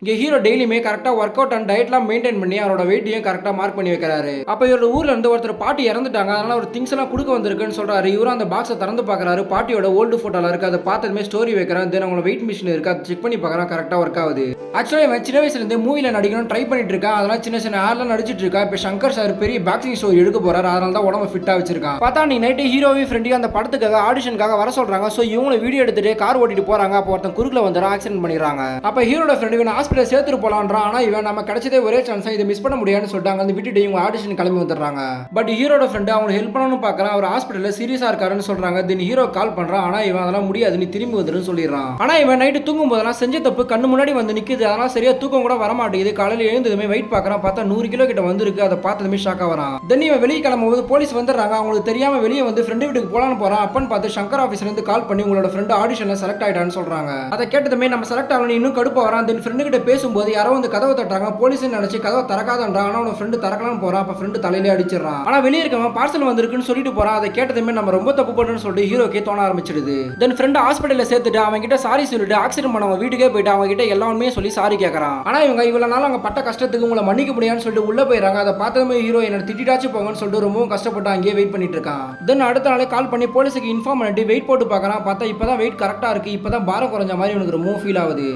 இங்க ஹீரோ டெய்லியுமே கரெக்டா ஒர்க் அவுட் அண்ட் டயட்லாம் மெயின்டைன் பண்ணி அவரோட வெயிட்டையும் கரெக்டா மார்க் பண்ணி வைக்கிறாரு. அப்ப இவரோட ஊர்ல இருந்து ஒருத்தர் பாட்டி இறந்துட்டாங்க. அதனால ஒரு திங்ஸ் எல்லாம் கொடுக்க வந்திருக்குன்னு சொல்றாரு. இவரும் அந்த பாக்ஸை திறந்து பாக்குறாரு. பாட்டியோட ஓல்டு போட்டோல இருக்கு. அதை பார்த்ததுமே ஸ்டோரி வைக்கிறான். தென் அவங்களோட வெயிட் மிஷின் இருக்கு. அதை செக் பண்ணி பார்க்கறான். கரெக்டா ஒர்க் ஆகுது. ஆக்சுவலா இவன் சின்ன வயசுல இருந்து மூவில நடிக்கணும் ட்ரை பண்ணிட்டு இருக்கான். அதெல்லாம் சின்ன சின்ன ஆர்லாம் நடிச்சிட்டு இருக்கா. இப்ப சங்கர் சார் பெரிய பாக்ஸிங் ஷோ எடுக்க போறாரு. அதனால தான் உடம்பு ஃபிட்டா வச்சிருக்கான். பார்த்தா நீ நைட்டு ஹீரோவையும் ஃப்ரெண்டையும் அந்த படத்துக்காக ஆடிஷனுக்காக வர சொல்றாங்க. சோ இவங்க வீடியோ எடுத்துட்டு கார் ஓட்டிட்டு போறாங்க. அப்போ ஒருத்தன் குறுக்குல வந்து ஆக்சிடென்ட் பண்ணிடுறாங்க. அப்ப ஹீரோட ஃப்ரெண்ட் இவன் ஹாஸ்பிட்டல் சேர்த்துட்டு போலான்றான். ஆனா இவன் நம்ம கிடைச்சதே ஒரே சான்ஸ், இதை மிஸ் பண்ண முடியாதுன்னு சொல்லிட்டாங்க. அந்த விட்டுட்டு இவங்க ஆடிஷன் கிளம்பி வந்துடுறாங்க. பட் ஹீரோட ஃப்ரெண்ட் அவங்க ஹெல்ப் பண்ணணும்னு பார்க்கறான். அவர் ஹாஸ்பிட்டல்ல சீரியஸா இருக்காருன்னு சொல்றாங்க. தென் ஹீரோ கால் பண்றான். ஆனா இவன் அதெல்லாம் முடியாது, நீ திரும்பி வந்துருன்னு சொல்லிடுறான். ஆனா இவன் நைட்டு தூங்கும் போதெல்லாம் செஞ்ச தப்பு கண்ணு முன்னாடி வந்து நிக்குது. அதனால சரியா தூக்கம் கூட வர மாட்டேங்குது. காலையில எழுந்ததுமே வெயிட் பார்க்கறான். பார்த்தா 100 கிலோ கிட்ட வந்திருக்கு. அதை பார்த்ததுமே ஷாக்கா வரான். தென் இவன் வெளியே கிளம்பும்போது போலீஸ் வந்துடுறாங்க. அவங்களுக்கு தெரியாம வெளியே வந்து ஃப்ரெண்டு வீட்டுக்கு போலான்னு போறான். அப்பன்னு பார்த்து சங்கர் ஆஃபீஸ்ல இருந்து கால் பண்ணி உங்களோட ஃப்ரெண்ட் ஆடிஷன்ல செலக்ட் ஆயிட்டான்னு சொல்றாங்க. அதை கேட்டதுமே நம்ம செலக்ட் ஆகணும் இன்னும் கடுப்பா வரான். தென் ஃப்ரெண்டு கிட்ட பேசும்போது யாரோ வந்து கதவை தட்டுறாங்க. போலீஸ் நினைச்சு கதவை திறக்காதன்றான். ஆனா அவன் ஃப்ரெண்டு திறக்கலான்னு போறான். அப்ப ஃப்ரெண்டு தலையிலே அடிச்சிடறான். ஆனா வெளியே இருக்கவன் பார்சல் வந்திருக்குன்னு சொல்லிட்டு போறான். அதை கேட்டதுமே நம்ம ரொம்ப தப்பு பண்ணணும்னு சொல்லிட்டு ஹீரோக்கே தோண ஆரம்பிச்சிடுது. தென் ஃப்ரெண்ட் ஹாஸ்பிட்டல்ல சேர்த்துட்டு அவங்க கிட்ட சாரி சொல்லிட்டு ஆக்சிடென்ட் பண்ணவங்க வீட்டுக்கே போயிட்டு அவங்க கிட்ட எல்லாமே சொல்லி சாரி கேட்கறான். ஆனா இவங்க இவ்வளவு நாள் அவங்க பட்ட கஷ்டத்துக்கு உங்களை மன்னிக்க முடியாதுன்னு சொல்லிட்டு உள்ள போயிடறாங்க. அதை பார்த்ததுமே ஹீரோ என்ன திட்டாச்சு போங்கன்னு சொல்லிட்டு ரொம்பவும் கஷ்டப்பட்டு அங்கேயே வெயிட் பண்ணிட்டு இருக்கான். தென் அடுத்த நாளே கால் பண்ணி போலீஸுக்கு இன்ஃபார்ம் பண்ணிட்டு வெயிட் போட்டு பார்க்கறான். பார்த்தா இப்பதான் வெயிட் கரெக்டா இருக்கு. இப்பதான் பாரம் குறைஞ்ச மாதிரி எனக்கு ரொம்ப ஃபீல் ஆகுது.